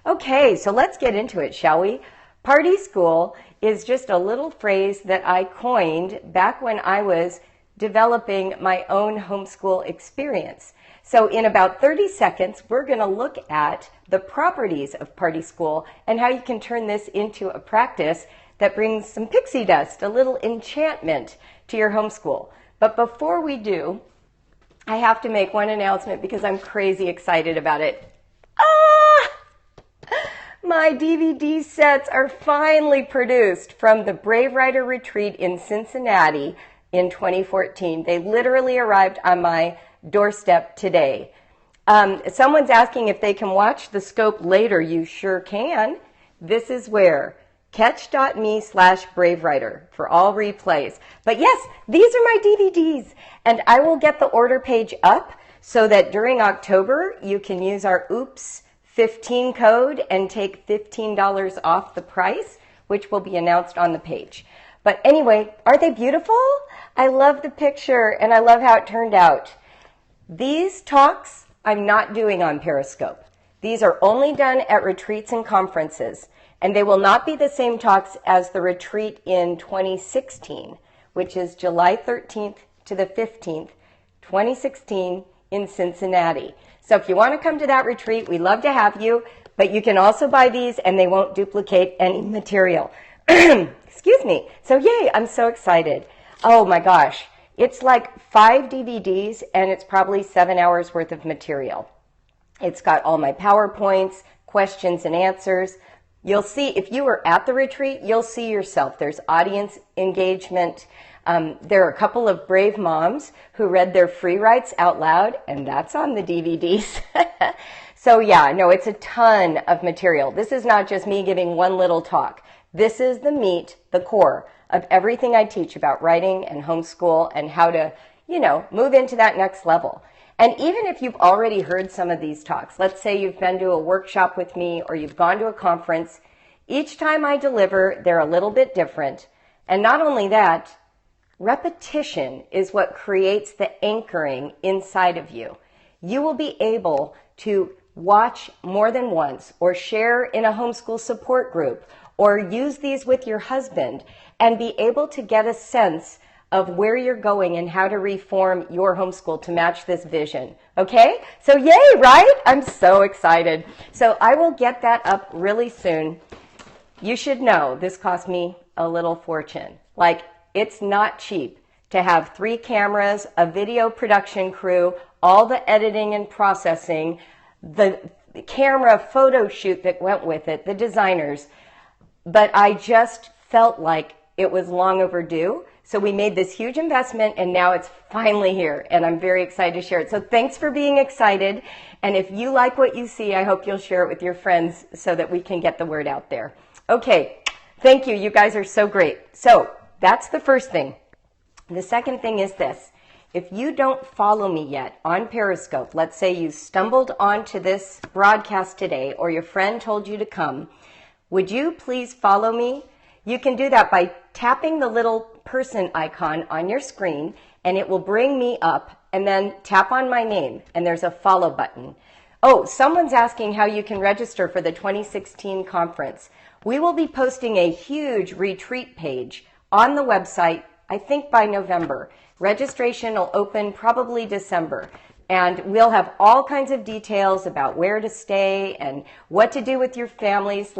Okay, so let's get into it, shall we? Party school is just a little phrase that I coined back when I was developing my own homeschool experience. So in about 30 seconds, we're going to look at the properties of party school and how you can turn this into a practice that brings some pixie dust, a little enchantment to your homeschool. But before we do, I have to make one announcement because I'm crazy excited about it. My DVD sets are finally produced from the BraveWriter retreat in Cincinnati in 2014. They literally arrived on my doorstep today. Someone's asking if they can watch the scope later. You sure can. This is where catch.me/BraveWriter for all replays. But yes, these are my DVDs, and I will get the order page up so that during October you can use our Oops 15 code and take $15 off the price, which will be announced on the page. But anyway, aren't they beautiful? I love the picture and I love how it turned out. These talks I'm not doing on Periscope. These are only done at retreats and conferences, and they will not be the same talks as the retreat in 2016, which is July 13th to the 15th, 2016 in Cincinnati. So if you want to come to that retreat, we'd love to have you, but you can also buy these and they won't duplicate any material. Excuse me. So yay, I'm so excited. Oh my gosh. It's like 5 DVDs and it's probably 7 hours worth of material. It's got all my PowerPoints, questions and answers. You'll see, if you were at the retreat, you'll see yourself. There's audience engagement. There are a couple of brave moms who read their free writes out loud, and that's on the DVDs. So yeah, no, it's a ton of material. This is not just me giving one little talk. This is the meat, the core of everything I teach about writing and homeschool and how to, move into that next level. And even if you've already heard some of these talks, let's say you've been to a workshop with me or you've gone to a conference, each time I deliver, they're a little bit different. And not only that, repetition is what creates the anchoring inside of you. You will be able to watch more than once or share in a homeschool support group or use these with your husband and be able to get a sense of where you're going and how to reform your homeschool to match this vision. Okay? So yay, right? I'm so excited. So I will get that up really soon. You should know this cost me a little fortune. It's not cheap to have 3 cameras, a video production crew, all the editing and processing, the camera photo shoot that went with it, the designers. But I just felt like it was long overdue. So we made this huge investment and now it's finally here and I'm very excited to share it. So thanks for being excited. And if you like what you see, I hope you'll share it with your friends so that we can get the word out there. Okay, thank you. You guys are so great. So that's the first thing. The second thing is this. If you don't follow me yet on Periscope, let's say you stumbled onto this broadcast today or your friend told you to come, would you please follow me? You can do that by tapping the little person icon on your screen and it will bring me up, and then tap on my name and there's a follow button. Oh, someone's asking how you can register for the 2016 conference. We will be posting a huge retreat page on the website, I think by November. Registration will open probably December. And we'll have all kinds of details about where to stay and what to do with your families.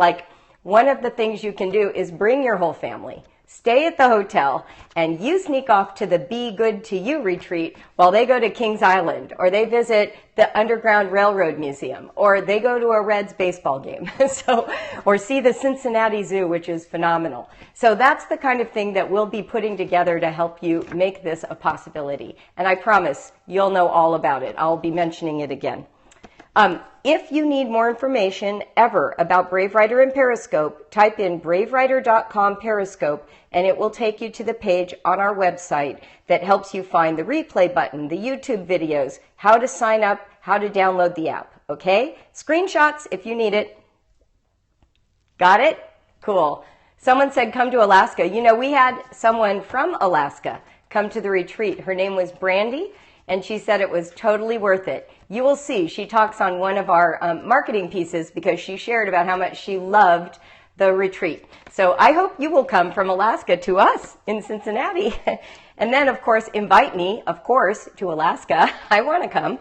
One of the things you can do is bring your whole family. Stay at the hotel and you sneak off to the Be Good to You retreat while they go to Kings Island, or they visit the Underground Railroad Museum, or they go to a Reds baseball game, or see the Cincinnati Zoo, which is phenomenal. So that's the kind of thing that we'll be putting together to help you make this a possibility. And I promise you'll know all about it. I'll be mentioning it again. If you need more information ever about BraveWriter and Periscope, type in bravewriter.com Periscope and it will take you to the page on our website that helps you find the replay button, the YouTube videos, how to sign up, how to download the app, okay? Screenshots if you need it. Got it? Cool. Someone said come to Alaska. We had someone from Alaska come to the retreat. Her name was Brandy. and she said it was totally worth it. You will see, she talks on one of our marketing pieces because she shared about how much she loved the retreat. So I hope you will come from Alaska to us in Cincinnati. And then, of course, invite me, of course, to Alaska. I want to come.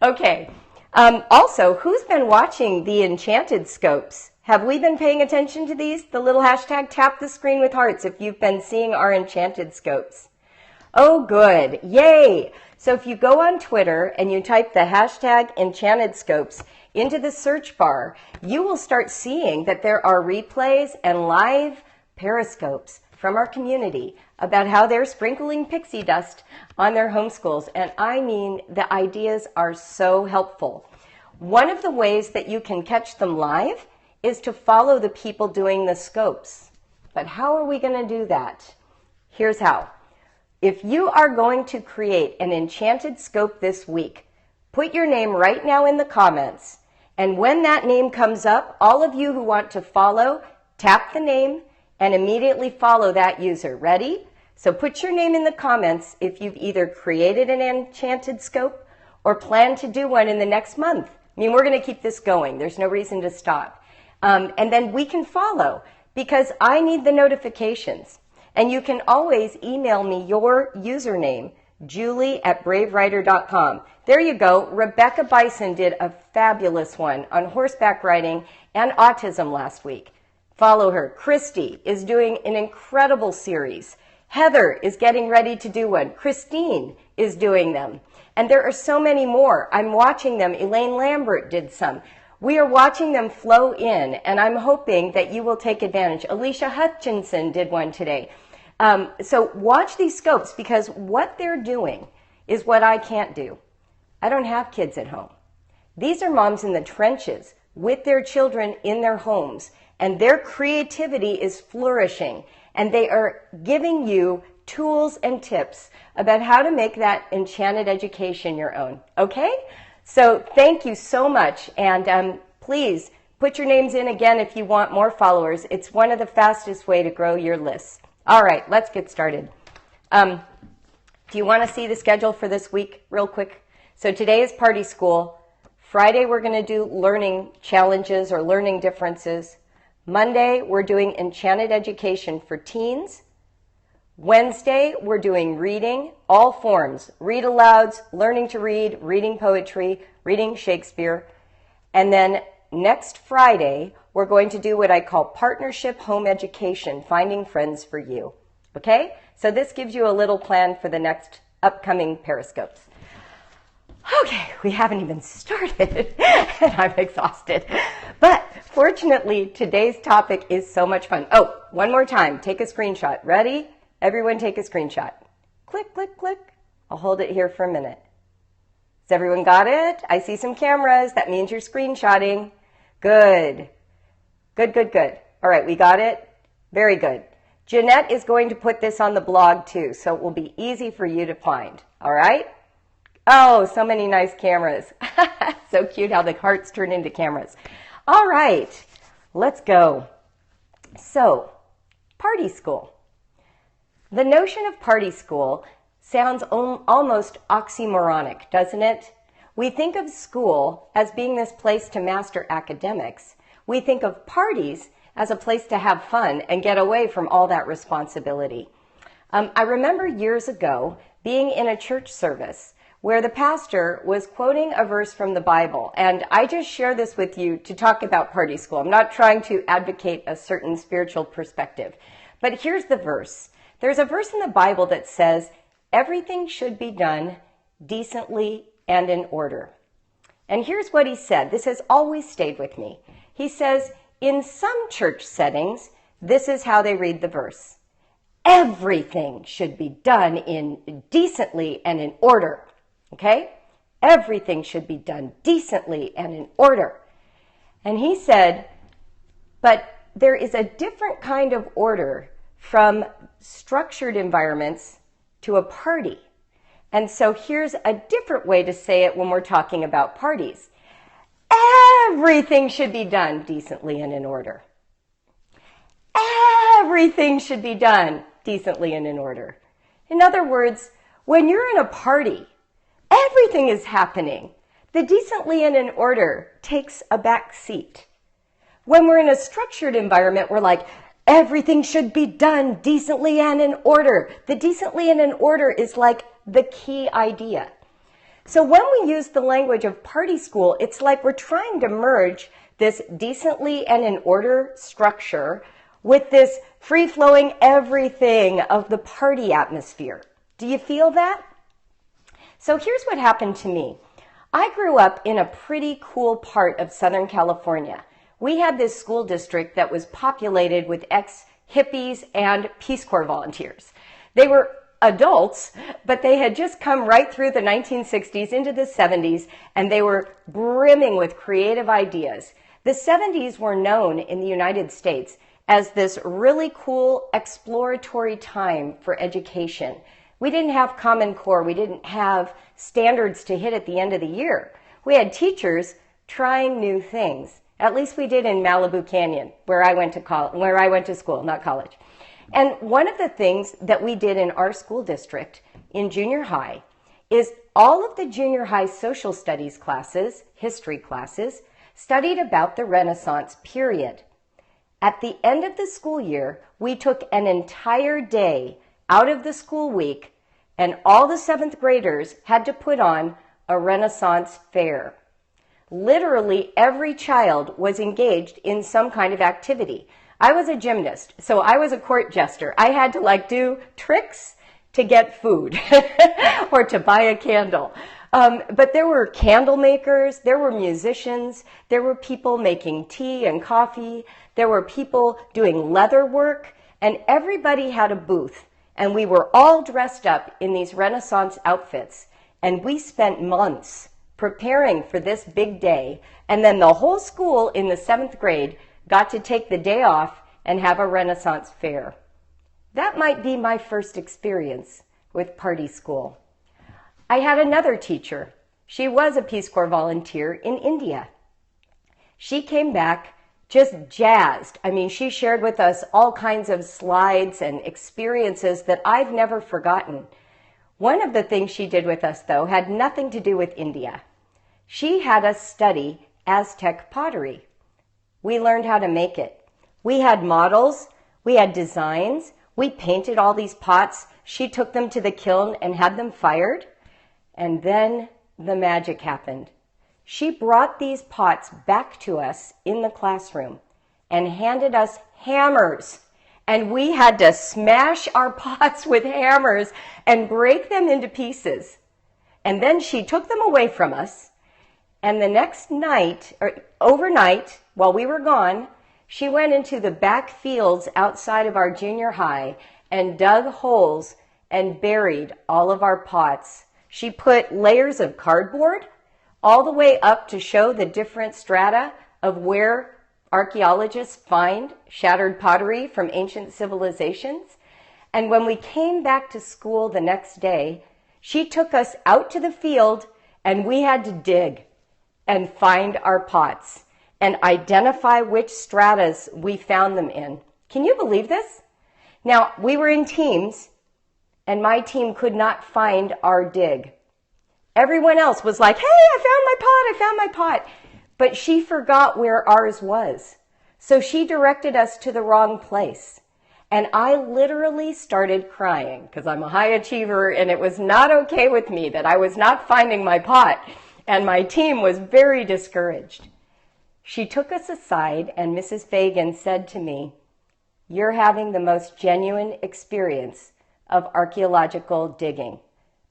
Okay. Also, who's been watching the Enchanted Scopes? Have we been paying attention to these? The little hashtag, tap the screen with hearts if you've been seeing our Enchanted Scopes. Oh, good. Yay. So if you go on Twitter and you type the hashtag Enchanted Scopes into the search bar, you will start seeing that there are replays and live periscopes from our community about how they're sprinkling pixie dust on their homeschools. And I mean, the ideas are so helpful. One of the ways that you can catch them live is to follow the people doing the scopes. But how are we going to do that? Here's how. If you are going to create an Enchanted Scope this week, put your name right now in the comments. And when that name comes up, all of you who want to follow, tap the name and immediately follow that user. Ready? So put your name in the comments if you've either created an Enchanted Scope or plan to do one in the next month. I mean, we're going to keep this going. There's no reason to stop. And then we can follow because I need the notifications. And you can always email me your username, julie@bravewriter.com. There you go. Rebecca Bison did a fabulous one on horseback riding and autism last week. Follow her. Christy is doing an incredible series. Heather is getting ready to do one. Christine is doing them. And there are so many more. I'm watching them. Elaine Lambert did some. We are watching them flow in, and I'm hoping that you will take advantage. Alicia Hutchinson did one today. So watch these scopes because what they're doing is what I can't do. I don't have kids at home. These are moms in the trenches with their children in their homes, and their creativity is flourishing, and they are giving you tools and tips about how to make that enchanted education your own. Okay? So thank you so much, and please put your names in again if you want more followers. It's one of the fastest way to grow your lists. All right, let's get started. Do you want to see the schedule for this week real quick? So today is party school. Friday, we're going to do learning challenges or learning differences. Monday, we're doing enchanted education for teens. Wednesday, we're doing reading, all forms. Read alouds, learning to read, reading poetry, reading Shakespeare. And then next Friday, we're going to do what I call partnership home education, finding friends for you. Okay? So this gives you a little plan for the next upcoming Periscopes. Okay, we haven't even started, and I'm exhausted. But fortunately, today's topic is so much fun. Oh, one more time, take a screenshot. Ready? Everyone take a screenshot. Click, click, click. I'll hold it here for a minute. Has everyone got it? I see some cameras. That means you're screenshotting. Good. Good, good, good. All right, we got it? Very good. Jeanette is going to put this on the blog too, so it will be easy for you to find. All right? Oh, so many nice cameras. So cute how the hearts turn into cameras. All right, let's go. So, party school. The notion of party school sounds almost oxymoronic, doesn't it? We think of school as being this place to master academics. We think of parties as a place to have fun and get away from all that responsibility. I remember years ago being in a church service where the pastor was quoting a verse from the Bible. And I just share this with you to talk about party school. I'm not trying to advocate a certain spiritual perspective. But here's the verse. There's a verse in the Bible that says, everything should be done decently and in order. And here's what he said. This has always stayed with me. He says, in some church settings, this is how they read the verse. Everything should be done in decently and in order. Okay? Everything should be done decently and in order. And he said, but there is a different kind of order from structured environments to a party. And so here's a different way to say it when we're talking about parties. Everything should be done decently and in order. Everything should be done decently and in order. In other words, when you're in a party, Everything is happening. The decently and in order takes a back seat. When we're in a structured environment, we're like, everything should be done decently and in order. The decently and in order is like the key idea. So when we use the language of party school, it's like we're trying to merge this decently and in order structure with this free-flowing everything of the party atmosphere. Do you feel that? So here's what happened to me. I grew up in a pretty cool part of Southern California. We had this school district that was populated with ex-hippies and Peace Corps volunteers. They were adults, but they had just come right through the 1960s into the 70s, and they were brimming with creative ideas. The 70s were known in the United States as this really cool exploratory time for education. We didn't have Common Core. We didn't have standards to hit at the end of the year. We had teachers trying new things. At least we did in Malibu Canyon, where I went to school, not college. And one of the things that we did in our school district in junior high is all of the junior high social studies classes, history classes, studied about the Renaissance period. At the end of the school year, we took an entire day out of the school week, and all the 7th graders had to put on a Renaissance fair. Literally every child was engaged in some kind of activity. I was a gymnast, so I was a court jester. I had to do tricks to get food or to buy a candle. But there were candle makers, there were musicians, there were people making tea and coffee, there were people doing leather work, and everybody had a booth. And we were all dressed up in these Renaissance outfits. And we spent months preparing for this big day. And then the whole school in the 7th grade got to take the day off and have a Renaissance fair. That might be my first experience with party school. I had another teacher. She was a Peace Corps volunteer in India. She came back just jazzed. I mean, she shared with us all kinds of slides and experiences that I've never forgotten. One of the things she did with us, though, had nothing to do with India. She had us study Aztec pottery. We learned how to make it. We had models, we had designs, we painted all these pots. She took them to the kiln and had them fired. And then the magic happened. She brought these pots back to us in the classroom and handed us hammers. And we had to smash our pots with hammers and break them into pieces. And then she took them away from us. And the next night, or overnight, while we were gone, she went into the back fields outside of our junior high and dug holes and buried all of our pots. She put layers of cardboard all the way up to show the different strata of where archaeologists find shattered pottery from ancient civilizations. And when we came back to school the next day, she took us out to the field and we had to dig and find our pots and identify which stratas we found them in. Can you believe this? Now, we were in teams and my team could not find our dig. Everyone else was like, hey, I found my pot. But she forgot where ours was. So she directed us to the wrong place. And I literally started crying because I'm a high achiever and it was not okay with me that I was not finding my pot. And my team was very discouraged. She took us aside and Mrs. Fagan said to me, you're having the most genuine experience of archaeological digging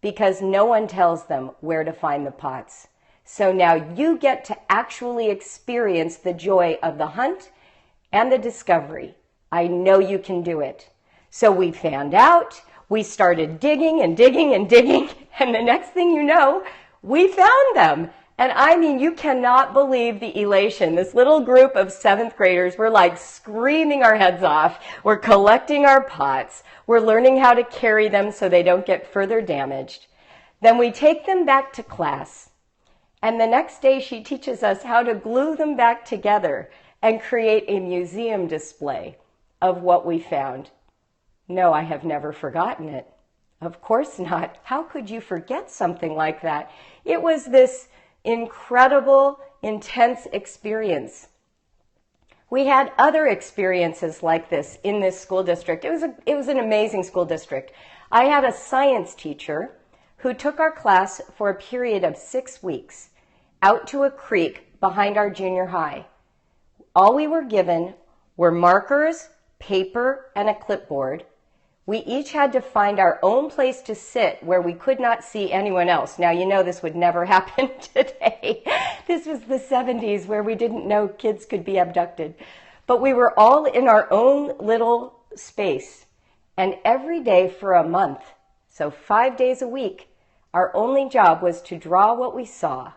because no one tells them where to find the pots. So now you get to actually experience the joy of the hunt and the discovery. I know you can do it. So we found out, we started digging and digging and digging, and the next thing you know, we found them. And I mean, you cannot believe the elation. This little group of 7th graders, we're like screaming our heads off. We're collecting our pots. We're learning how to carry them so they don't get further damaged. Then we take them back to class. And the next day she teaches us how to glue them back together and create a museum display of what we found. No, I have never forgotten it. Of course not. How could you forget something like that? It was this incredible, intense experience. We had other experiences like this in this school district. It was an amazing school district. I had a science teacher who took our class for a period of 6 weeks out to a creek behind our junior high. All we were given were markers, paper, and a clipboard. We each had to find our own place to sit where we could not see anyone else. Now, you know this would never happen today. This was the 70s where we didn't know kids could be abducted. But we were all in our own little space. And every day for a month, so 5 days a week, our only job was to draw what we saw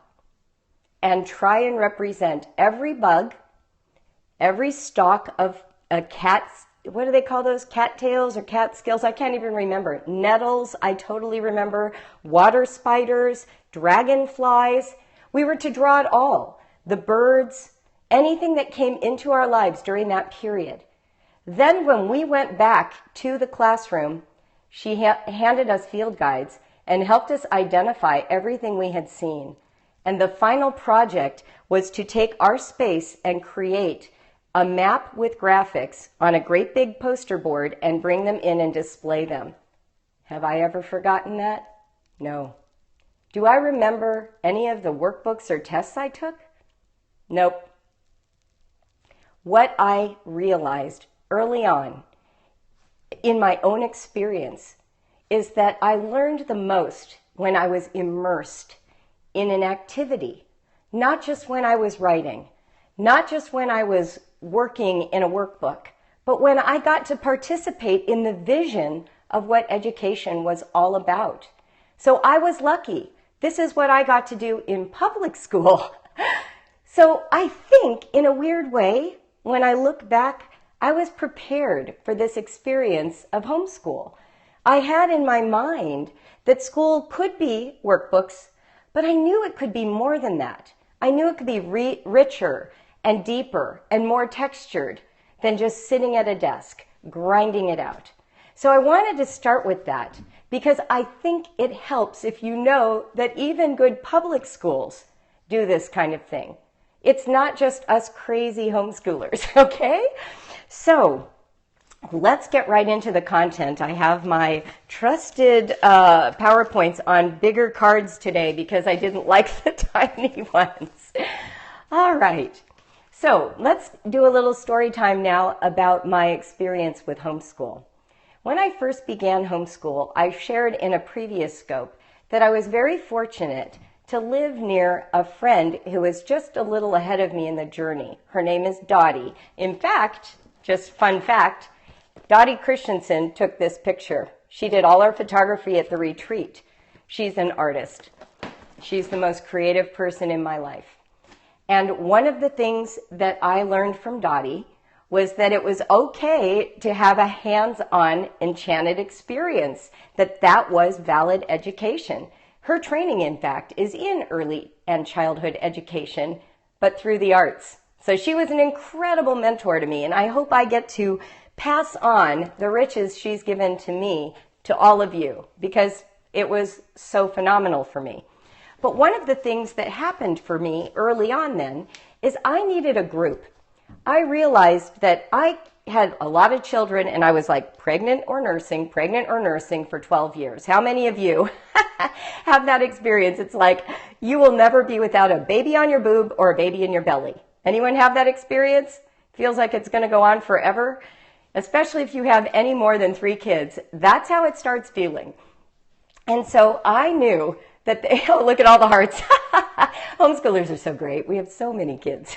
and try and represent every bug, every stalk of a cat's, what do they call those? Cattails or catskills? I can't even remember. Nettles, I totally remember. Water spiders, dragonflies. We were to draw it all. The birds, anything that came into our lives during that period. Then when we went back to the classroom, she handed us field guides and helped us identify everything we had seen. And the final project was to take our space and create a map with graphics on a great big poster board and bring them in and display them. Have I ever forgotten that? No. Do I remember any of the workbooks or tests I took? Nope. What I realized early on in my own experience is that I learned the most when I was immersed in an activity, not just when I was writing, not just when I was working in a workbook, but when I got to participate in the vision of what education was all about. So I was lucky. This is what I got to do in public school. So I think, in a weird way, when I look back, I was prepared for this experience of homeschool. I had in my mind that school could be workbooks, but I knew it could be more than that. I knew it could be richer and deeper and more textured than just sitting at a desk, grinding it out. So I wanted to start with that because I think it helps if you know that even good public schools do this kind of thing. It's not just us crazy homeschoolers, okay? So let's get right into the content. I have my trusted PowerPoints on bigger cards today because I didn't like the tiny ones. All right. So let's do a little story time now about my experience with homeschool. When I first began homeschool, I shared in a previous scope that I was very fortunate to live near a friend who was just a little ahead of me in the journey. Her name is Dottie. In fact, just fun fact, Dottie Christensen took this picture. She did all our photography at the retreat. She's an artist. She's the most creative person in my life. And one of the things that I learned from Dottie was that it was okay to have a hands-on enchanted experience, that was valid education. Her training, in fact, is in early and childhood education, but through the arts. So she was an incredible mentor to me, and I hope I get to pass on the riches she's given to me to all of you, because it was so phenomenal for me. But one of the things that happened for me early on then is I needed a group. I realized that I had a lot of children and I was like pregnant or nursing for 12 years. How many of you have that experience? It's like you will never be without a baby on your boob or a baby in your belly. Anyone have that experience? Feels like it's going to go on forever, especially if you have any more than 3 kids. That's how it starts feeling. And so I knew that oh, look at all the hearts. Homeschoolers are so great. We have so many kids.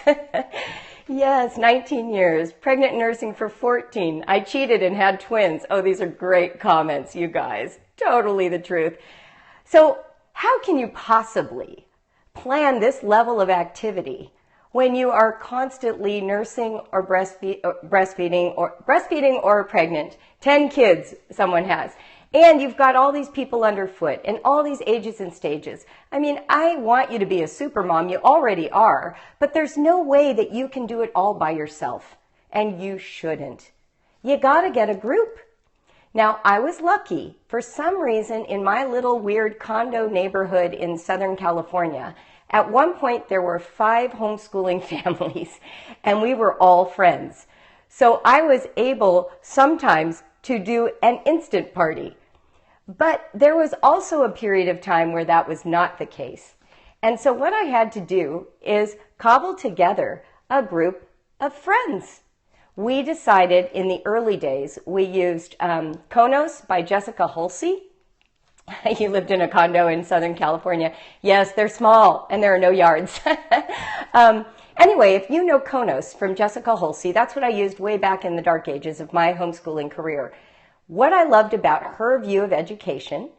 Yes, 19 years, pregnant and nursing for 14. I cheated and had twins. Oh, these are great comments, you guys. Totally the truth. So how can you possibly plan this level of activity when you are constantly nursing or breastfeeding or pregnant? 10 kids someone has. And you've got all these people underfoot and all these ages and stages. I mean, I want you to be a super mom. You already are. But there's no way that you can do it all by yourself. And you shouldn't. You got to get a group. Now, I was lucky. For some reason, in my little weird condo neighborhood in Southern California, at one point there were 5 homeschooling families, and we were all friends. So I was able sometimes to do an instant party. But there was also a period of time where that was not the case. And so what I had to do is cobble together a group of friends. We decided in the early days, we used Konos by Jessica Hulsey. You lived in a condo in Southern California. Yes, they're small and there are no yards. Anyway, if you know Konos from Jessica Hulsey, that's what I used way back in the dark ages of my homeschooling career. What I loved about her view of education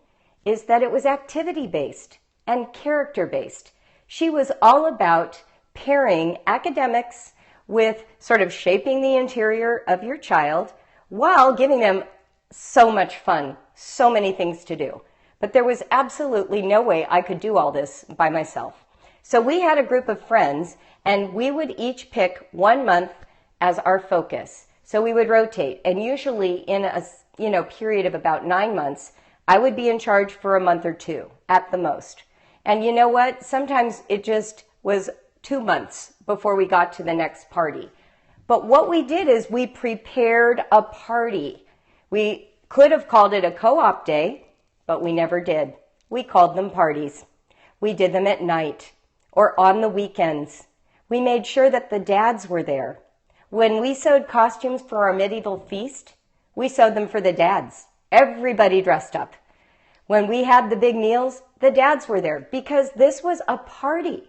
is that it was activity-based and character-based. She was all about pairing academics with sort of shaping the interior of your child while giving them so much fun, so many things to do. But there was absolutely no way I could do all this by myself. So we had a group of friends, and we would each pick 1 month as our focus. So we would rotate, and usually in a period of about 9 months, I would be in charge for a month or 2 at the most. And you know what? Sometimes it just was 2 months before we got to the next party. But what we did is we prepared a party. We could have called it a co-op day, but we never did. We called them parties. We did them at night or on the weekends. We made sure that the dads were there. When we sewed costumes for our medieval feast, we sewed them for the dads. Everybody dressed up. When we had the big meals, the dads were there because this was a party.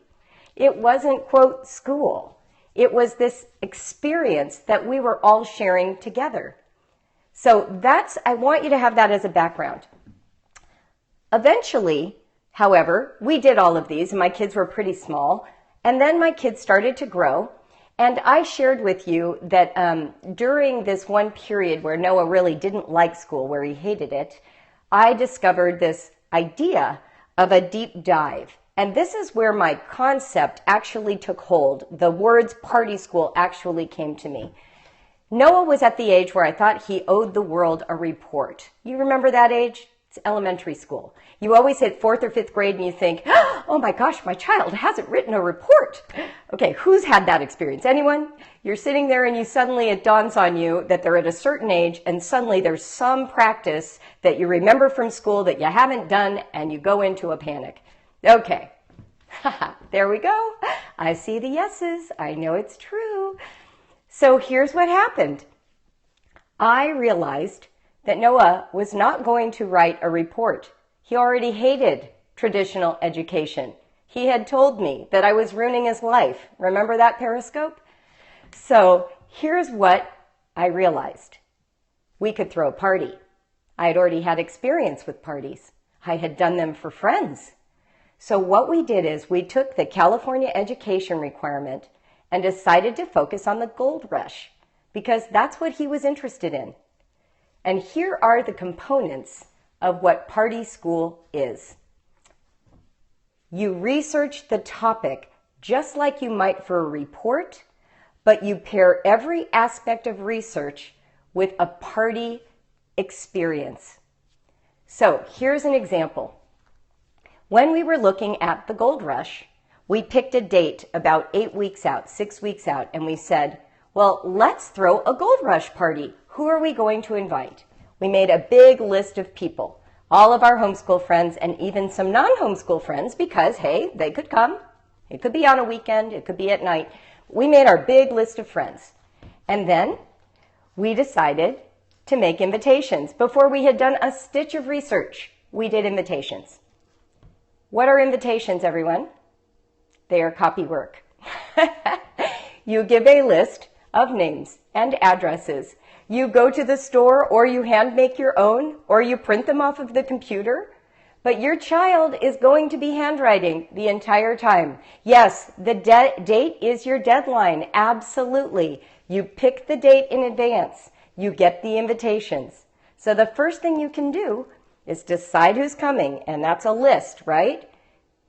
It wasn't, quote, school. It was this experience that we were all sharing together. So I want you to have that as a background. Eventually, however, we did all of these, and my kids were pretty small, and then my kids started to grow, and I shared with you that during this one period where Noah really didn't like school, where he hated it, I discovered this idea of a deep dive. And this is where my concept actually took hold. The words party school actually came to me. Noah was at the age where I thought he owed the world a report. You remember that age? It's elementary school. You always hit 4th or 5th grade and you think, oh my gosh, my child hasn't written a report. Okay, who's had that experience? Anyone? You're sitting there and it dawns on you that they're at a certain age and suddenly there's some practice that you remember from school that you haven't done and you go into a panic. Okay, there we go. I see the yeses. I know it's true. So here's what happened. I realized that Noah was not going to write a report. He already hated traditional education. He had told me that I was ruining his life. Remember that Periscope? So here's what I realized. We could throw a party. I had already had experience with parties. I had done them for friends. So what we did is we took the California education requirement and decided to focus on the gold rush because that's what he was interested in. And here are the components of what party school is. You research the topic just like you might for a report, but you pair every aspect of research with a party experience. So here's an example. When we were looking at the gold rush, we picked a date about 8 weeks out, 6 weeks out, and we said, well, let's throw a gold rush party. Who are we going to invite? We made a big list of people, all of our homeschool friends and even some non-homeschool friends because, hey, they could come. It could be on a weekend. It could be at night. We made our big list of friends. And then we decided to make invitations. Before we had done a stitch of research, we did invitations. What are invitations, everyone? They are copy work. You give a list of names and addresses. You go to the store or you hand make your own or you print them off of the computer. But your child is going to be handwriting the entire time. Yes, the date is your deadline. Absolutely. You pick the date in advance. You get the invitations. So the first thing you can do is decide who's coming, and that's a list, right?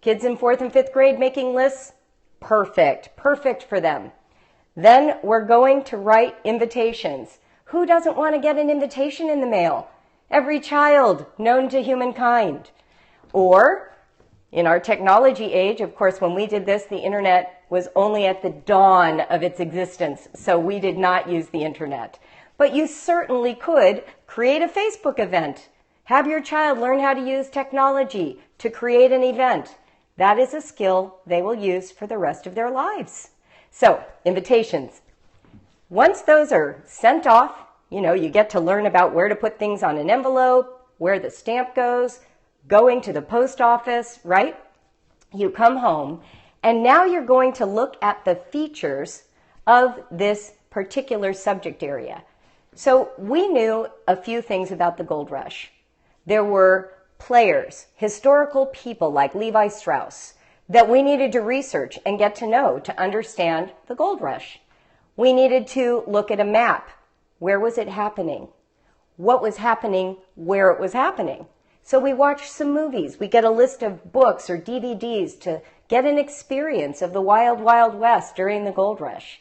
Kids in 4th and 5th grade making lists? Perfect. Perfect for them. Then we're going to write invitations. Who doesn't want to get an invitation in the mail? every child known to humankind. Or, in our technology age, of course, when we did this, the internet was only at the dawn of its existence, so we did not use the internet. But you certainly could create a Facebook event. Have your child learn how to use technology to create an event. That is a skill they will use for the rest of their lives. So, invitations. Once those are sent off, you get to learn about where to put things on an envelope, where the stamp goes, going to the post office, right? You come home, and now you're going to look at the features of this particular subject area. So we knew a few things about the gold rush. There were players, historical people like Levi Strauss, that we needed to research and get to know to understand the gold rush. We needed to look at a map. Where was it happening? What was happening where it was happening? So we watched some movies. We get a list of books or DVDs to get an experience of the wild, wild west during the gold rush.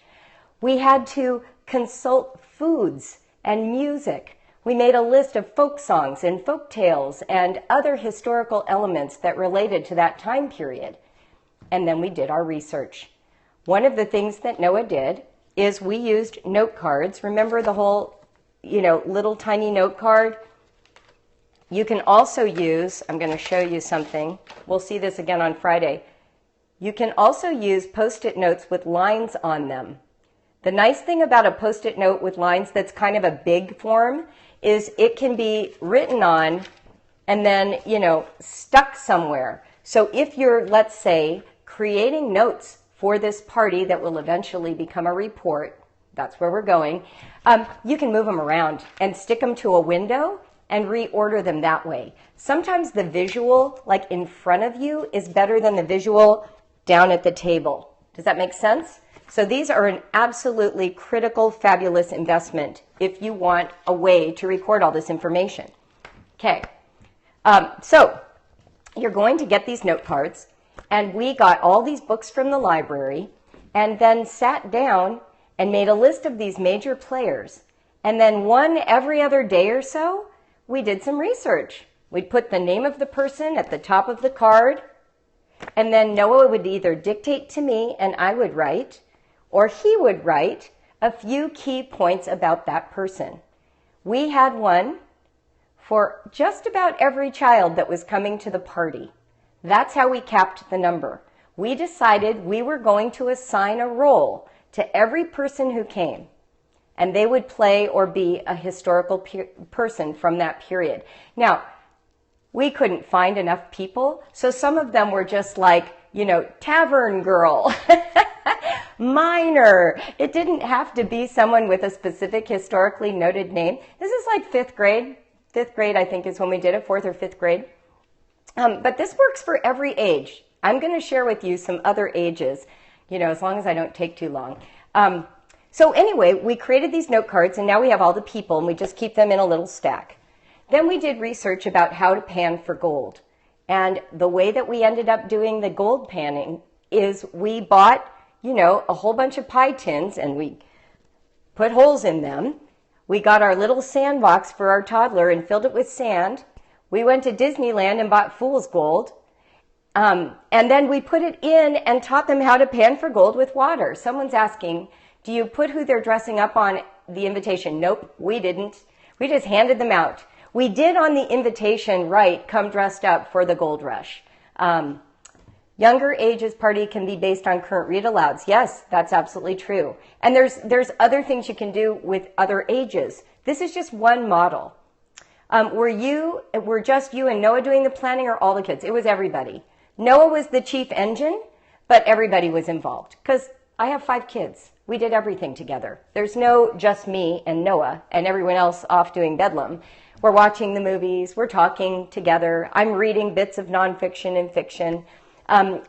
We had to consult foods and music. We made a list of folk songs and folk tales and other historical elements that related to that time period. And then we did our research. One of the things that Noah did is we used note cards. Remember the whole, little tiny note card? You can also use, I'm going to show you something. We'll see this again on Friday. You can also use Post-it notes with lines on them. The nice thing about a Post-it note with lines that's kind of a big form is it can be written on and then, stuck somewhere. So if you're, let's say, creating notes for this party that will eventually become a report, that's where we're going, you can move them around and stick them to a window and reorder them that way. Sometimes the visual, like in front of you, is better than the visual down at the table. Does that make sense? So these are an absolutely critical, fabulous investment if you want a way to record all this information. Okay, so you're going to get these note cards, and we got all these books from the library and then sat down and made a list of these major players. And then every other day or so, we did some research. We'd put the name of the person at the top of the card, and then Noah would either dictate to me and I would write, or he would write a few key points about that person. We had one for just about every child that was coming to the party. That's how we capped the number. We decided we were going to assign a role to every person who came, and they would play or be a historical person from that period. Now, we couldn't find enough people, so some of them were just like, tavern girl, miner. It didn't have to be someone with a specific historically noted name. This is like fifth grade. Fifth grade, I think, is when we did it, fourth or fifth grade. But this works for every age. I'm going to share with you some other ages, as long as I don't take too long. So anyway, we created these note cards, and now we have all the people, and we just keep them in a little stack. Then we did research about how to pan for gold. And the way that we ended up doing the gold panning is we bought, a whole bunch of pie tins, and we put holes in them. We got our little sandbox for our toddler and filled it with sand. We went to Disneyland and bought fool's gold. And then we put it in and taught them how to pan for gold with water. Someone's asking, do you put who they're dressing up on the invitation? Nope, we didn't. We just handed them out. We did on the invitation write, come dressed up for the gold rush. Younger ages party can be based on current read alouds. Yes, that's absolutely true. And there's other things you can do with other ages. This is just one model. Were just you and Noah doing the planning, or all the kids? It was everybody. Noah was the chief engine, but everybody was involved because I have 5 kids. We did everything together. There's no just me and Noah and everyone else off doing bedlam. We're watching the movies. We're talking together. I'm reading bits of nonfiction and fiction.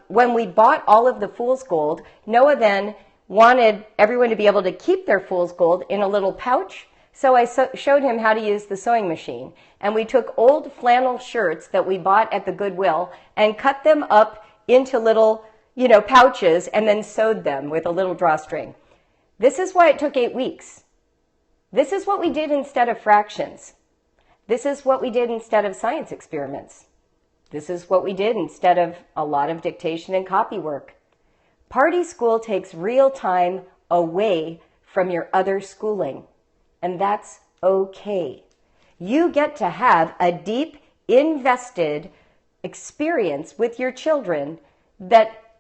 When we bought all of the fool's gold, Noah then wanted everyone to be able to keep their fool's gold in a little pouch. So I showed him how to use the sewing machine. And we took old flannel shirts that we bought at the Goodwill and cut them up into little, pouches and then sewed them with a little drawstring. This is why it took 8 weeks. This is what we did instead of fractions. This is what we did instead of science experiments. This is what we did instead of a lot of dictation and copy work. Party school takes real time away from your other schooling, and that's okay. You get to have a deep, invested experience with your children that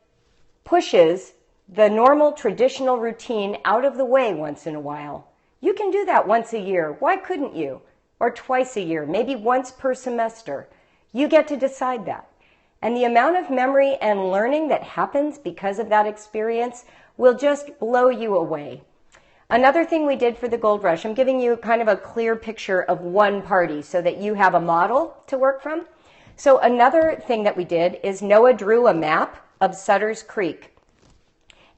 pushes the normal traditional routine out of the way once in a while. You can do that once a year. Why couldn't you? Or twice a year, maybe once per semester. You get to decide that. And the amount of memory and learning that happens because of that experience will just blow you away. Another thing we did for the Gold Rush, I'm giving you kind of a clear picture of one party so that you have a model to work from. So another thing that we did is Noah drew a map of Sutter's Creek.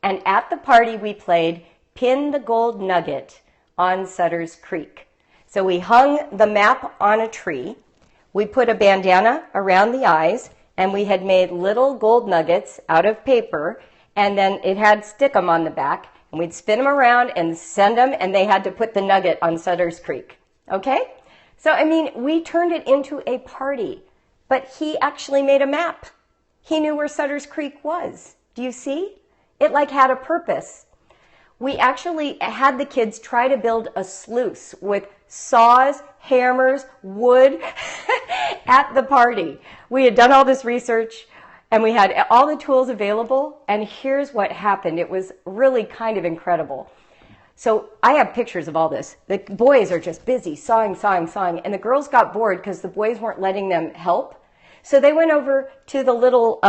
And at the party we played Pin the Gold Nugget on Sutter's Creek. So we hung the map on a tree. We put a bandana around the eyes, and we had made little gold nuggets out of paper, and then it had stick-em on the back, and we'd spin them around and send them, and they had to put the nugget on Sutter's Creek. Okay? So, I mean, we turned it into a party, but he actually made a map. He knew where Sutter's Creek was. Do you see? It like had a purpose. We actually had the kids try to build a sluice with saws, hammers, wood at the party. We had done all this research and we had all the tools available, and here's what happened. It was really kind of incredible. So I have pictures of all this. The boys are just busy sawing, and the girls got bored because the boys weren't letting them help. So they went over to the little,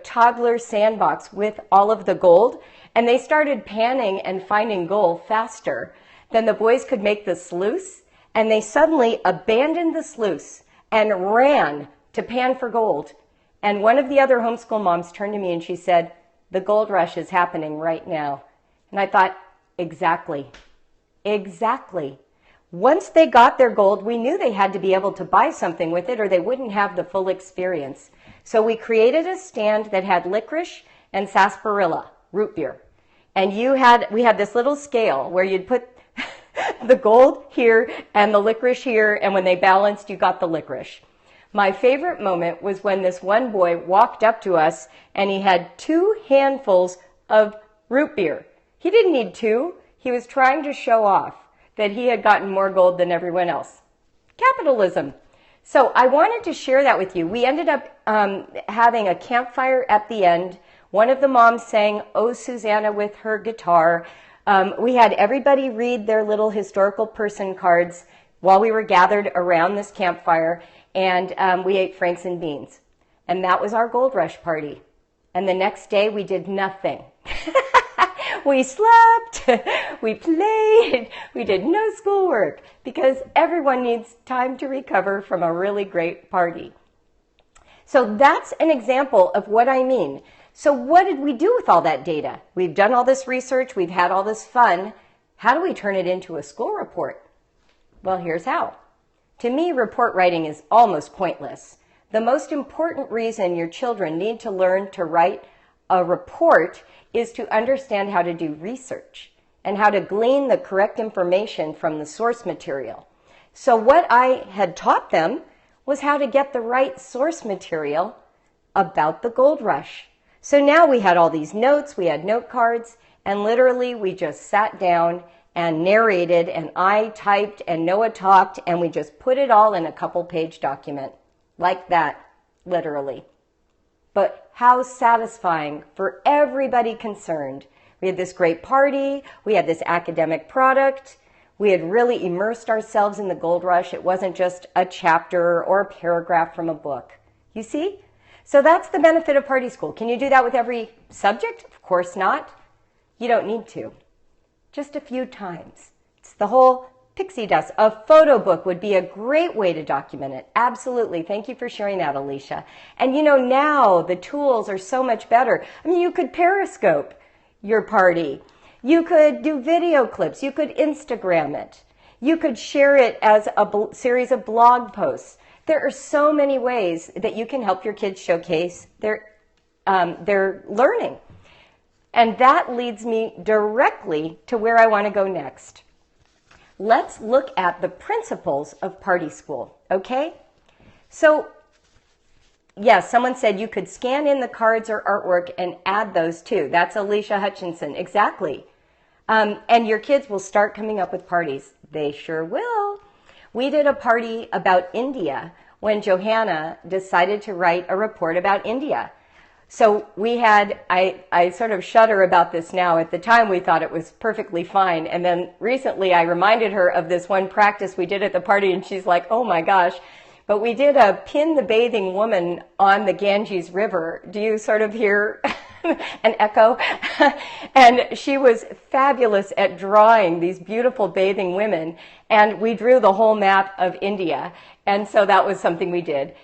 toddler sandbox with all of the gold, and they started panning and finding gold faster than the boys could make the sluice, and they suddenly abandoned the sluice and ran to pan for gold. And one of the other homeschool moms turned to me and she said, "The gold rush is happening right now." And I thought, exactly. Once they got their gold, we knew they had to be able to buy something with it or they wouldn't have the full experience. So we created a stand that had licorice and sarsaparilla, root beer. And we had this little scale where you'd put the gold here and the licorice here, and when they balanced, you got the licorice. My favorite moment was when this one boy walked up to us and he had 2 handfuls of root beer. He didn't need 2. He was trying to show off that he had gotten more gold than everyone else. Capitalism. So I wanted to share that with you. We ended up having a campfire at the end. One of the moms sang "Oh, Susanna" with her guitar. We had everybody read their little historical person cards while we were gathered around this campfire, and we ate Franks and beans. And that was our Gold Rush party. And the next day we did nothing. We slept, we played, we did no schoolwork because everyone needs time to recover from a really great party. So that's an example of what I mean. So what did we do with all that data? We've done all this research, we've had all this fun. How do we turn it into a school report? Well, here's how. To me, report writing is almost pointless. The most important reason your children need to learn to write a report is to understand how to do research and how to glean the correct information from the source material. So what I had taught them was how to get the right source material about the Gold Rush. So now we had all these notes, we had note cards, and literally we just sat down and narrated, and I typed and Noah talked, and we just put it all in a couple-page document. Like that, literally. But how satisfying for everybody concerned. We had this great party, we had this academic product, we had really immersed ourselves in the Gold Rush. It wasn't just a chapter or a paragraph from a book. You see? So that's the benefit of party school. Can you do that with every subject? Of course not. You don't need to. Just a few times. It's the whole pixie dust. A photo book would be a great way to document it. Absolutely. Thank you for sharing that, Alicia. And now the tools are so much better. I mean, you could Periscope your party. You could do video clips. You could Instagram it. You could share it as a series of blog posts. There are so many ways that you can help your kids showcase their learning. And that leads me directly to where I want to go next. let's look at the principles of party school, okay? So, yes, someone said you could scan in the cards or artwork and add those too. That's Alicia Hutchinson. Exactly. And your kids will start coming up with parties. They sure will. We did a party about India when Johanna decided to write a report about India. So we had, I sort of shudder about this now. At the time, we thought it was perfectly fine. And then recently, I reminded her of this one practice we did at the party, and she's like, oh my gosh. But we did a pin the bathing woman on the Ganges River. Do you sort of hear an echo? And she was fabulous at drawing these beautiful bathing women. And we drew the whole map of India. And so that was something we did.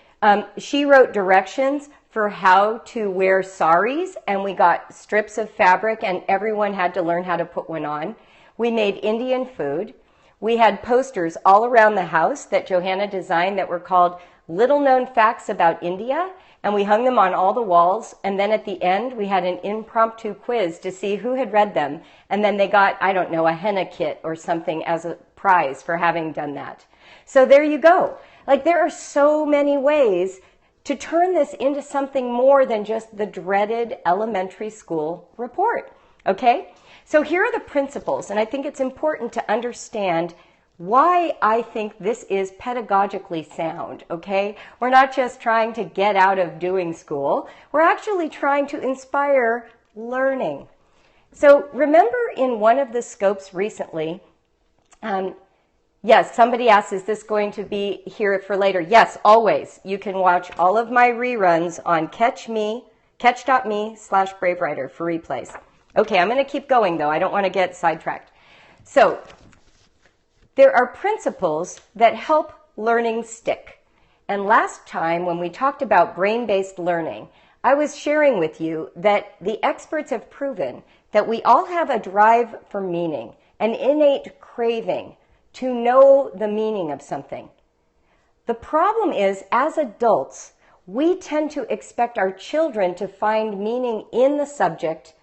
She wrote directions for how to wear saris, and we got strips of fabric, and everyone had to learn how to put one on. We made Indian food. We had posters all around the house that Johanna designed that were called Little Known Facts About India, and we hung them on all the walls, and then at the end we had an impromptu quiz to see who had read them, and then they got, I don't know, a henna kit or something as a prize for having done that. So there you go. Like, there are so many ways to turn this into something more than just the dreaded elementary school report, okay? So here are the principles, and I think it's important to understand why I think this is pedagogically sound, okay? We're not just trying to get out of doing school. We're actually trying to inspire learning. So remember in one of the scopes recently, yes, somebody asked, is this going to be here for later? Yes, always. You can watch all of my reruns on catch.me/BraveWriter for replays. Okay, I'm going to keep going, though. I don't want to get sidetracked. So, there are principles that help learning stick. And last time, when we talked about brain-based learning, I was sharing with you that the experts have proven that we all have a drive for meaning, an innate craving to know the meaning of something. The problem is, as adults, we tend to expect our children to find meaning in the subject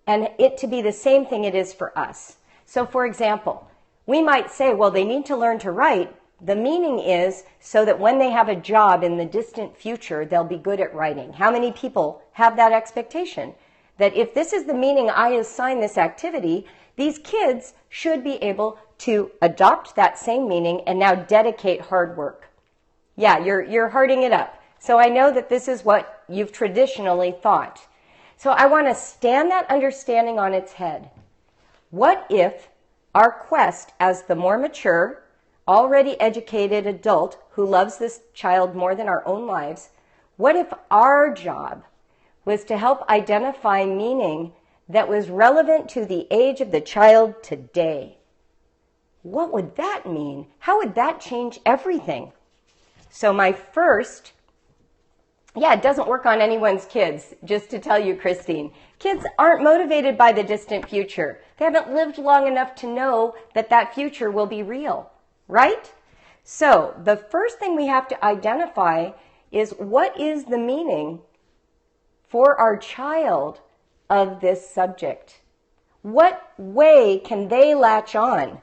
and it to be the same thing it is for us. So, for example, we might say, well, they need to learn to write. The meaning is so that when they have a job in the distant future, they'll be good at writing. How many people have that expectation? That if this is the meaning I assign this activity, these kids should be able to adopt that same meaning and now dedicate hard work. Yeah, you're harding it up. So I know that this is what you've traditionally thought. So I want to stand that understanding on its head. What if our quest as the more mature, already educated adult who loves this child more than our own lives, what if our job was to help identify meaning that was relevant to the age of the child today? What would that mean? How would that change everything? So my first, it doesn't work on anyone's kids, just to tell you, Christine. Kids aren't motivated by the distant future. They haven't lived long enough to know that that future will be real, right? So the first thing we have to identify is what is the meaning for our child of this subject? What way can they latch on?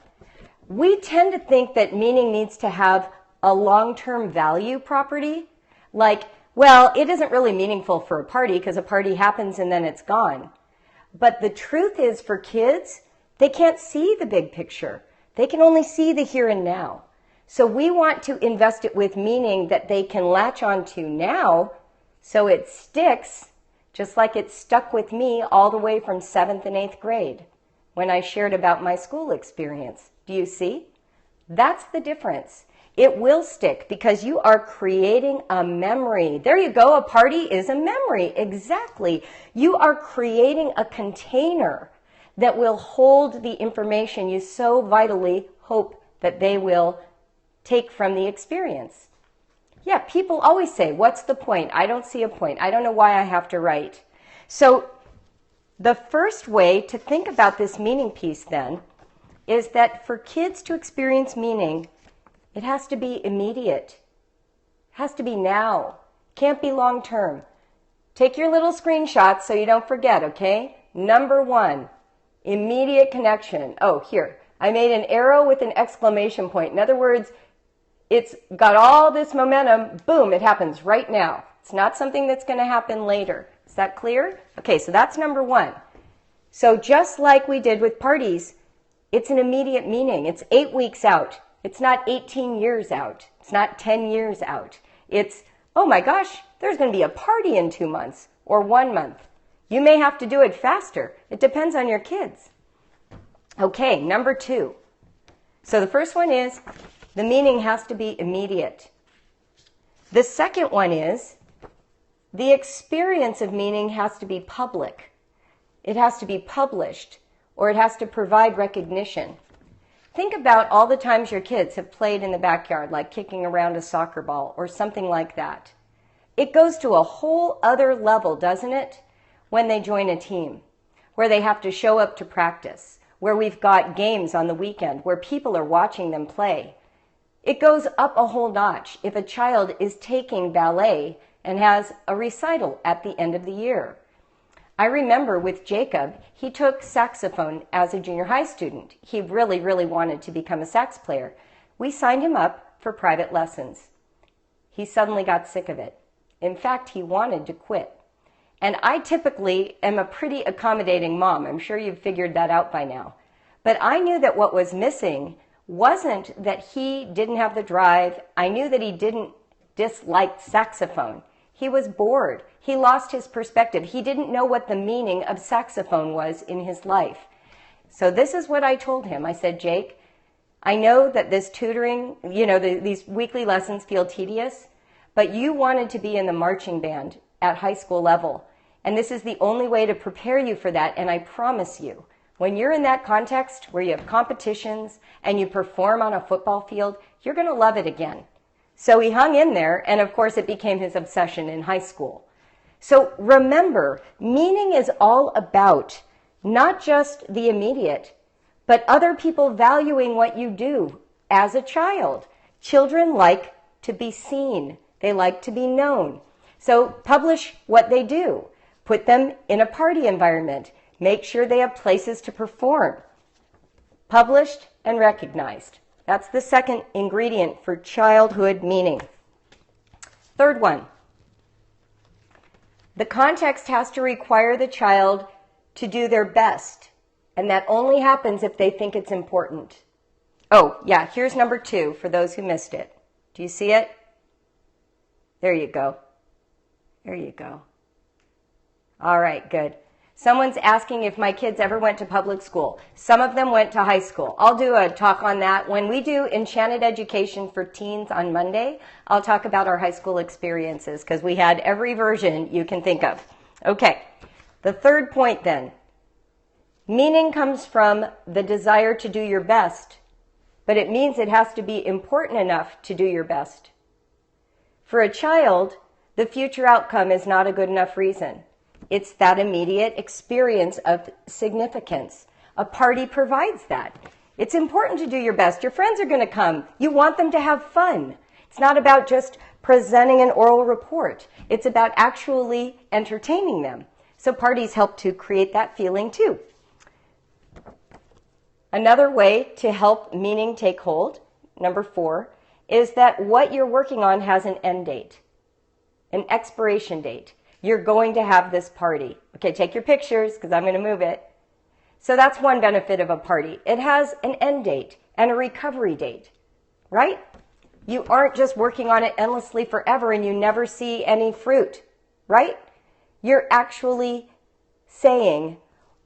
We tend to think that meaning needs to have a long-term value property, like, well, it isn't really meaningful for a party because a party happens and then it's gone. But the truth is, for kids, they can't see the big picture. They can only see the here and now. So we want to invest it with meaning that they can latch onto now so it sticks, just like it stuck with me all the way from 7th and 8th grade when I shared about my school experience. Do you see? That's the difference. It will stick because you are creating a memory. There you go. A party is a memory. Exactly. You are creating a container that will hold the information you so vitally hope that they will take from the experience. Yeah, people always say, what's the point? I don't see a point. I don't know why I have to write. So the first way to think about this meaning piece then is that for kids to experience meaning, it has to be immediate. It has to be now. Can't be long term. Take your little screenshots so you don't forget, okay? Number 1, immediate connection. Oh, here. I made an arrow with an exclamation point. In other words, it's got all this momentum. Boom, it happens right now. It's not something that's going to happen later. Is that clear? Okay, so that's number one. So just like we did with parties, it's an immediate meaning. It's 8 weeks out. It's not 18 years out. It's not 10 years out. It's, oh my gosh, there's going to be a party in 2 months or 1 month. You may have to do it faster. It depends on your kids. Okay, number two. So the first one is the meaning has to be immediate. The second one is the experience of meaning has to be public. It has to be published, or it has to provide recognition. Think about all the times your kids have played in the backyard, like kicking around a soccer ball or something like that. It goes to a whole other level, doesn't it, when they join a team, where they have to show up to practice, where we've got games on the weekend, where people are watching them play. It goes up a whole notch if a child is taking ballet and has a recital at the end of the year. I remember with Jacob, he took saxophone as a junior high student. He really, really wanted to become a sax player. We signed him up for private lessons. He suddenly got sick of it. In fact, he wanted to quit. And I typically am a pretty accommodating mom. I'm sure you've figured that out by now. But I knew that what was missing wasn't that he didn't have the drive. I knew that he didn't dislike saxophone. He was bored. He lost his perspective. He didn't know what the meaning of saxophone was in his life. So this is what I told him. I said, Jake, I know that this tutoring, these weekly lessons feel tedious, but you wanted to be in the marching band at high school level. And this is the only way to prepare you for that. And I promise you, when you're in that context where you have competitions and you perform on a football field, you're going to love it again. So he hung in there, and of course it became his obsession in high school. So remember, meaning is all about not just the immediate, but other people valuing what you do as a child. Children like to be seen. They like to be known. So publish what they do. Put them in a party environment. Make sure they have places to perform. Published and recognized. That's the second ingredient for childhood meaning. Third one. The context has to require the child to do their best. And that only happens if they think it's important. Oh, yeah, here's number two for those who missed it. Do you see it? There you go. There you go. All right, good. Someone's asking if my kids ever went to public school. Some of them went to high school. I'll do a talk on that. When we do Enchanted Education for Teens on Monday, I'll talk about our high school experiences because we had every version you can think of. Okay, the third point then. Meaning comes from the desire to do your best, but it means it has to be important enough to do your best. For a child, the future outcome is not a good enough reason. It's that immediate experience of significance. A party provides that. It's important to do your best. Your friends are going to come. You want them to have fun. It's not about just presenting an oral report. It's about actually entertaining them. So parties help to create that feeling too. Another way to help meaning take hold, number 4, is that what you're working on has an end date, an expiration date. You're going to have this party. Okay, take your pictures because I'm going to move it. So that's one benefit of a party. It has an end date and a recovery date, right? You aren't just working on it endlessly forever and you never see any fruit, right? You're actually saying,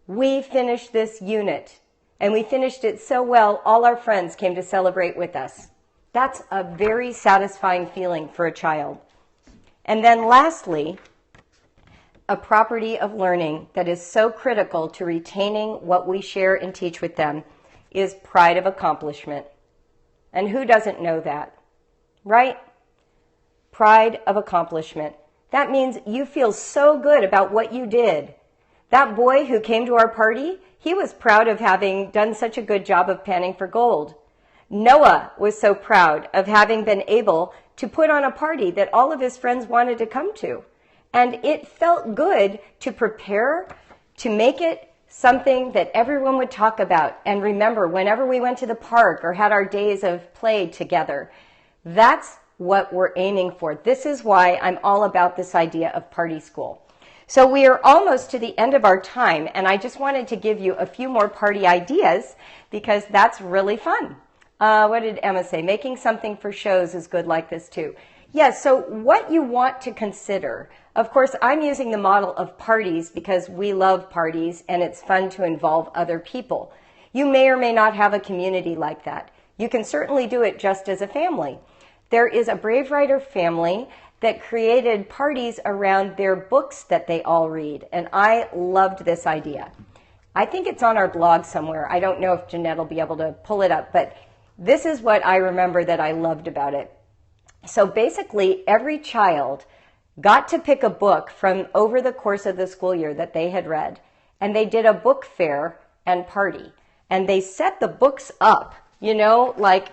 we finished this unit and we finished it so well, all our friends came to celebrate with us. That's a very satisfying feeling for a child. And then lastly, a property of learning that is so critical to retaining what we share and teach with them is pride of accomplishment. And who doesn't know that, right? Pride of accomplishment. That means you feel so good about what you did. That boy who came to our party, he was proud of having done such a good job of panning for gold. Noah was so proud of having been able to put on a party that all of his friends wanted to come to. And it felt good to prepare, to make it something that everyone would talk about and remember whenever we went to the park or had our days of play together. That's what we're aiming for. This is why I'm all about this idea of party school. So we are almost to the end of our time, and I just wanted to give you a few more party ideas because that's really fun. What did Emma say? Making something for shows is good like this too. Yes, so what you want to consider, of course, I'm using the model of parties because we love parties and it's fun to involve other people. You may or may not have a community like that. You can certainly do it just as a family. There is a BraveWriter family that created parties around their books that they all read, and I loved this idea. I think it's on our blog somewhere. I don't know if Jeanette will be able to pull it up, but this is what I remember that I loved about it. So basically, every child got to pick a book from over the course of the school year that they had read, and they did a book fair and party. And they set the books up, you know, like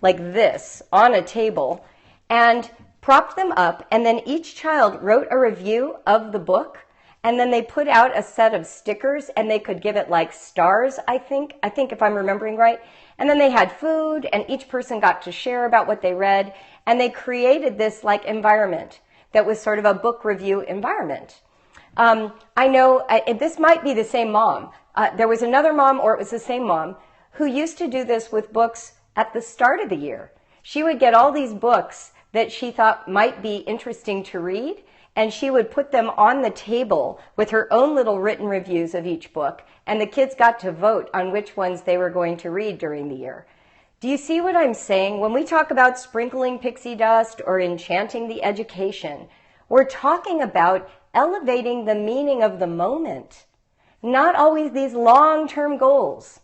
this on a table, and propped them up, and then each child wrote a review of the book, and then they put out a set of stickers, and they could give it like stars, I think if I'm remembering right. And then they had food, and each person got to share about what they read, and they created this like environment that was sort of a book review environment. I know this might be the same mom. There was another mom, or it was the same mom, who used to do this with books at the start of the year. She would get all these books that she thought might be interesting to read, and she would put them on the table with her own little written reviews of each book, and the kids got to vote on which ones they were going to read during the year. Do you see what I'm saying? When we talk about sprinkling pixie dust or enchanting the education, we're talking about elevating the meaning of the moment, not always these long-term goals.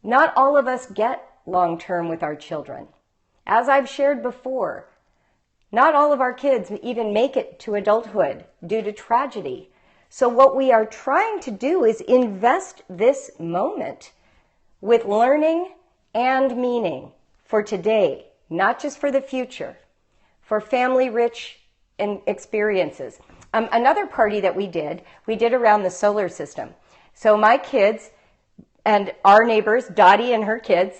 Not all of us get long-term with our children. As I've shared before, not all of our kids even make it to adulthood due to tragedy. So what we are trying to do is invest this moment with learning and meaning for today, not just for the future, for family-rich experiences. Another party that we did around the solar system. So my kids and our neighbors, Dottie and her kids,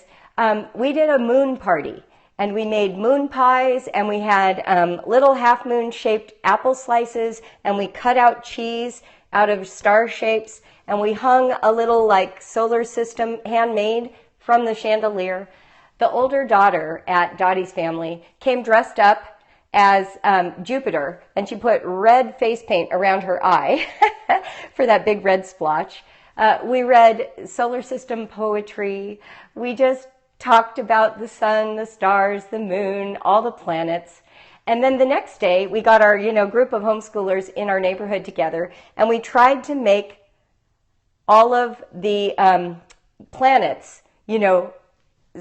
we did a moon party. And we made moon pies, and we had little half-moon shaped apple slices, and we cut out cheese out of star shapes, and we hung a little like solar system handmade from the chandelier. The older daughter at Dottie's family came dressed up as Jupiter, and she put red face paint around her eye for that big red splotch. We read solar system poetry. We just talked about the sun, the stars, the moon, all the planets. And then the next day, we got our, group of homeschoolers in our neighborhood together, and we tried to make all of the planets,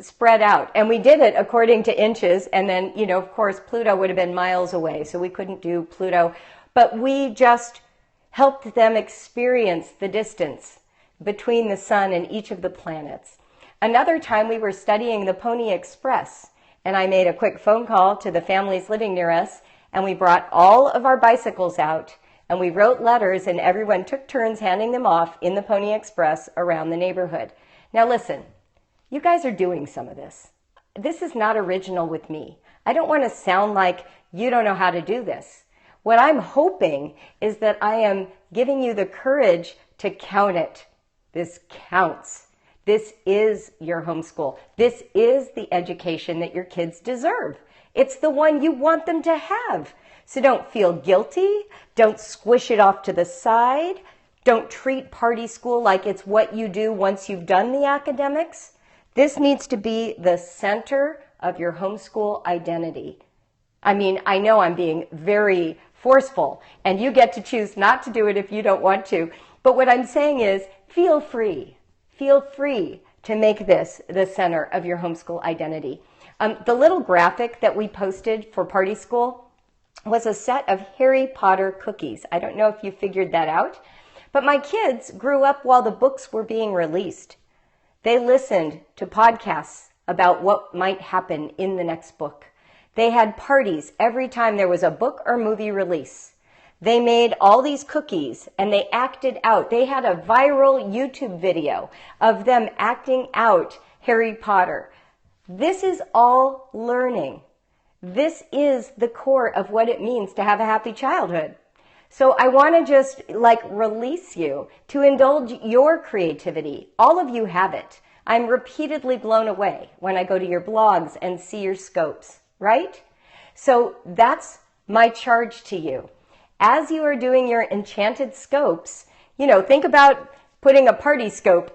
spread out. And we did it according to inches, and then, of course, Pluto would have been miles away, so we couldn't do Pluto. But we just helped them experience the distance between the sun and each of the planets. Another time we were studying the Pony Express, and I made a quick phone call to the families living near us, and we brought all of our bicycles out, and we wrote letters, and everyone took turns handing them off in the Pony Express around the neighborhood. Now listen, you guys are doing some of this. This is not original with me. I don't want to sound like you don't know how to do this. What I'm hoping is that I am giving you the courage to count it. This counts. This is your homeschool. This is the education that your kids deserve. It's the one you want them to have. So don't feel guilty. Don't squish it off to the side. Don't treat party school like it's what you do once you've done the academics. This needs to be the center of your homeschool identity. I mean, I know I'm being very forceful, and you get to choose not to do it if you don't want to. But what I'm saying is, feel free. Feel free to make this the center of your homeschool identity. The little graphic that we posted for Party School was a set of Harry Potter cookies. I don't know if you figured that out, but my kids grew up while the books were being released. They listened to podcasts about what might happen in the next book. They had parties every time there was a book or movie release. They made all these cookies and they acted out. They had a viral YouTube video of them acting out Harry Potter. This is all learning. This is the core of what it means to have a happy childhood. So I want to just release you to indulge your creativity. All of you have it. I'm repeatedly blown away when I go to your blogs and see your scopes, right? So that's my charge to you. As you are doing your enchanted scopes, think about putting a party scope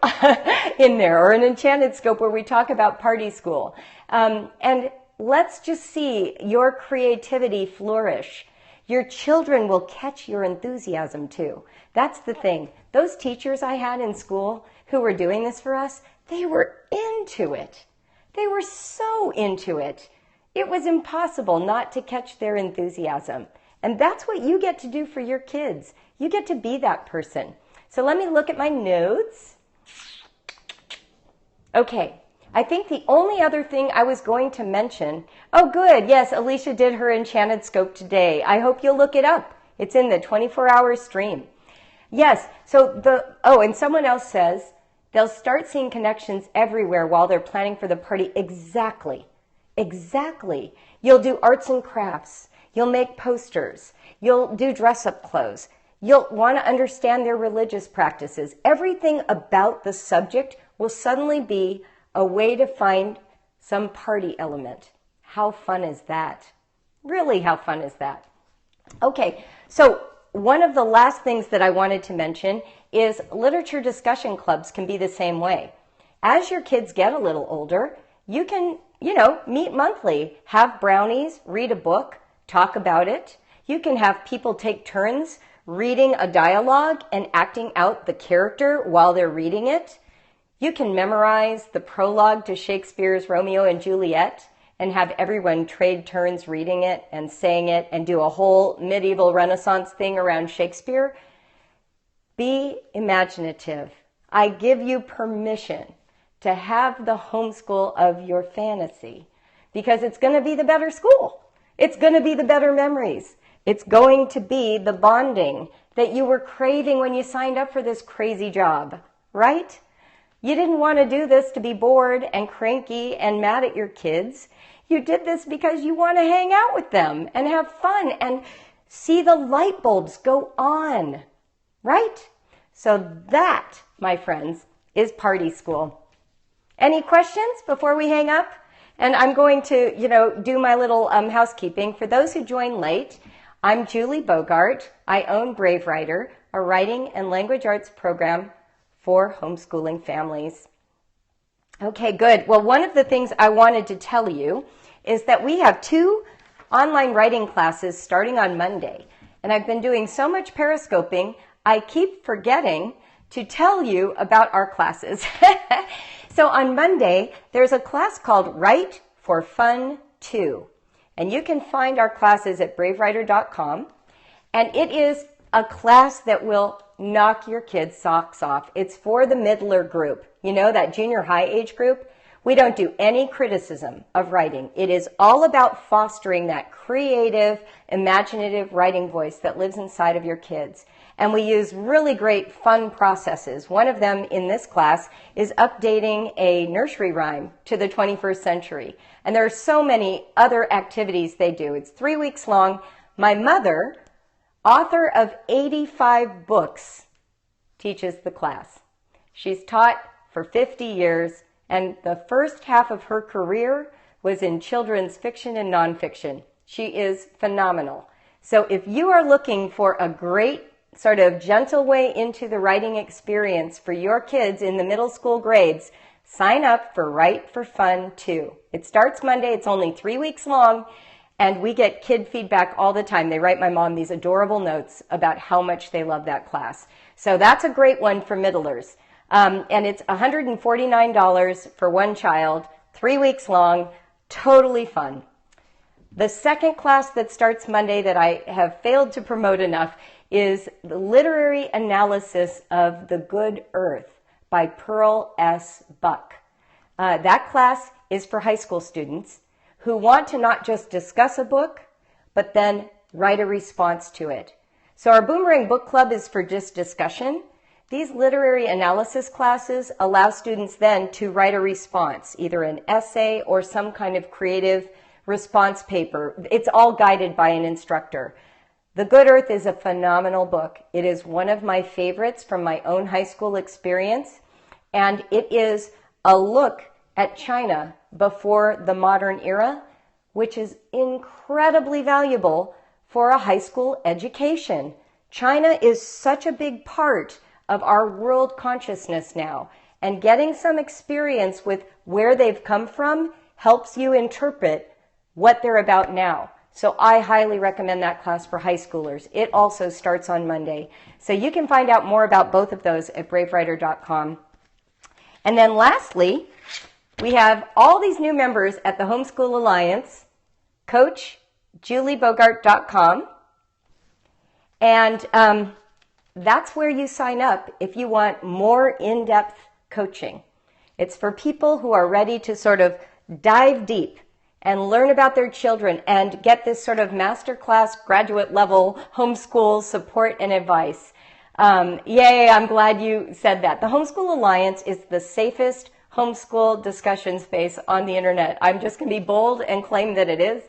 in there, or an enchanted scope where we talk about party school. And let's just see your creativity flourish. Your children will catch your enthusiasm too. That's the thing. Those teachers I had in school who were doing this for us, they were into it. They were so into it. It was impossible not to catch their enthusiasm. And that's what you get to do for your kids. You get to be that person. So let me look at my notes. Okay, I think the only other thing I was going to mention, oh good, yes, Alicia did her enchanted scope today. I hope you'll look it up. It's in the 24-hour stream. Yes, and someone else says they'll start seeing connections everywhere while they're planning for the party. Exactly. You'll do arts and crafts. You'll make posters. You'll do dress-up clothes. You'll want to understand their religious practices. Everything about the subject will suddenly be a way to find some party element. How fun is that? Really, how fun is that? Okay, so one of the last things that I wanted to mention is literature discussion clubs can be the same way. As your kids get a little older, you can, meet monthly, have brownies, read a book, talk about it. You can have people take turns reading a dialogue and acting out the character while they're reading it. You can memorize the prologue to Shakespeare's Romeo and Juliet and have everyone trade turns reading it and saying it and do a whole medieval Renaissance thing around Shakespeare. Be imaginative. I give you permission to have the homeschool of your fantasy because it's going to be the better school. It's going to be the better memories. It's going to be the bonding that you were craving when you signed up for this crazy job, right? You didn't want to do this to be bored and cranky and mad at your kids. You did this because you want to hang out with them and have fun and see the light bulbs go on, right? So that, my friends, is party school. Any questions before we hang up? And I'm going to, do my little housekeeping. For those who join late, I'm Julie Bogart. I own BraveWriter, a writing and language arts program for homeschooling families. Okay, good. Well, one of the things I wanted to tell you is that we have 2 online writing classes starting on Monday. And I've been doing so much periscoping, I keep forgetting to tell you about our classes. So on Monday, there's a class called Write for Fun 2. And you can find our classes at BraveWriter.com. And it is a class that will knock your kids' socks off. It's for the middler group. That junior high age group. We don't do any criticism of writing. It is all about fostering that creative, imaginative writing voice that lives inside of your kids. And we use really great fun processes. One of them in this class is updating a nursery rhyme to the 21st century. And there are so many other activities they do. It's 3 weeks long. My mother, author of 85 books, teaches the class. She's taught for 50 years, and the first half of her career was in children's fiction and nonfiction. She is phenomenal. So if you are looking for a great sort of gentle way into the writing experience for your kids in the middle school grades, sign up for Write for Fun 2. It starts Monday. It's only 3 weeks long, and we get kid feedback all the time. They write my mom these adorable notes about how much they love that class. So that's a great one for middlers. And it's $149 for one child, 3 weeks long, totally fun. The second class that starts Monday that I have failed to promote enough is the Literary Analysis of the Good Earth by Pearl S. Buck. That class is for high school students who want to not just discuss a book, but then write a response to it. So our Boomerang Book Club is for just discussion. These literary analysis classes allow students then to write a response, either an essay or some kind of creative response paper. It's all guided by an instructor. The Good Earth is a phenomenal book. It is one of my favorites from my own high school experience, and it is a look at China before the modern era, which is incredibly valuable for a high school education. China is such a big part of our world consciousness now, and getting some experience with where they've come from helps you interpret what they're about now. So I highly recommend that class for high schoolers. It also starts on Monday. So you can find out more about both of those at BraveWriter.com. And then lastly, we have all these new members at the Homeschool Alliance, CoachJulieBogart.com. And that's where you sign up if you want more in-depth coaching. It's for people who are ready to sort of dive deep and learn about their children and get this sort of masterclass graduate level homeschool support and advice. Yay, I'm glad you said that. The Homeschool Alliance is the safest homeschool discussion space on the internet. I'm just going to be bold and claim that it is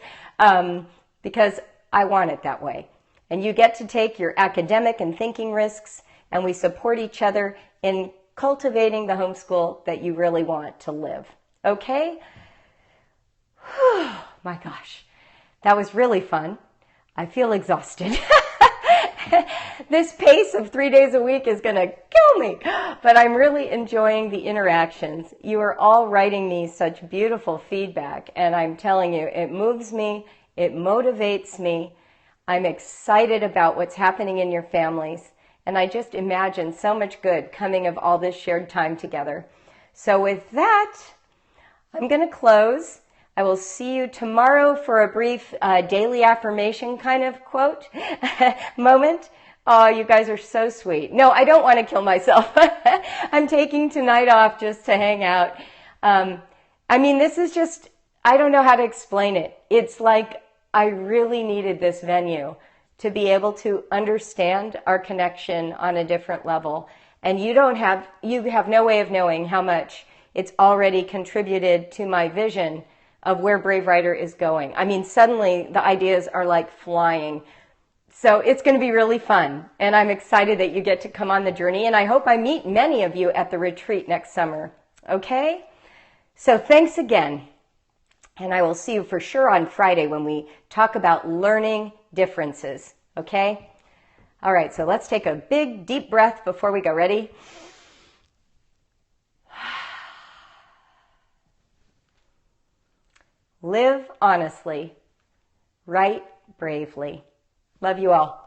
because I want it that way. And you get to take your academic and thinking risks, and we support each other in cultivating the homeschool that you really want to live. Okay? Whew, my gosh, that was really fun. I feel exhausted. This pace of 3 days a week is going to kill me, but I'm really enjoying the interactions. You are all writing me such beautiful feedback, and I'm telling you, it moves me, it motivates me. I'm excited about what's happening in your families, and I just imagine so much good coming of all this shared time together. So with that, I'm going to close. I will see you tomorrow for a brief daily affirmation kind of quote moment. Oh, you guys are so sweet. No, I don't want to kill myself. I'm taking tonight off just to hang out. I mean, this is just, I don't know how to explain it. It's like I really needed this venue to be able to understand our connection on a different level. And you have no way of knowing how much it's already contributed to my vision of where BraveWriter is going. I mean, suddenly the ideas are like flying. So it's going to be really fun. And I'm excited that you get to come on the journey. And I hope I meet many of you at the retreat next summer. Okay? So thanks again. And I will see you for sure on Friday when we talk about learning differences. Okay? All right, so let's take a big, deep breath before we go. Ready? Live honestly. Write bravely. Love you all.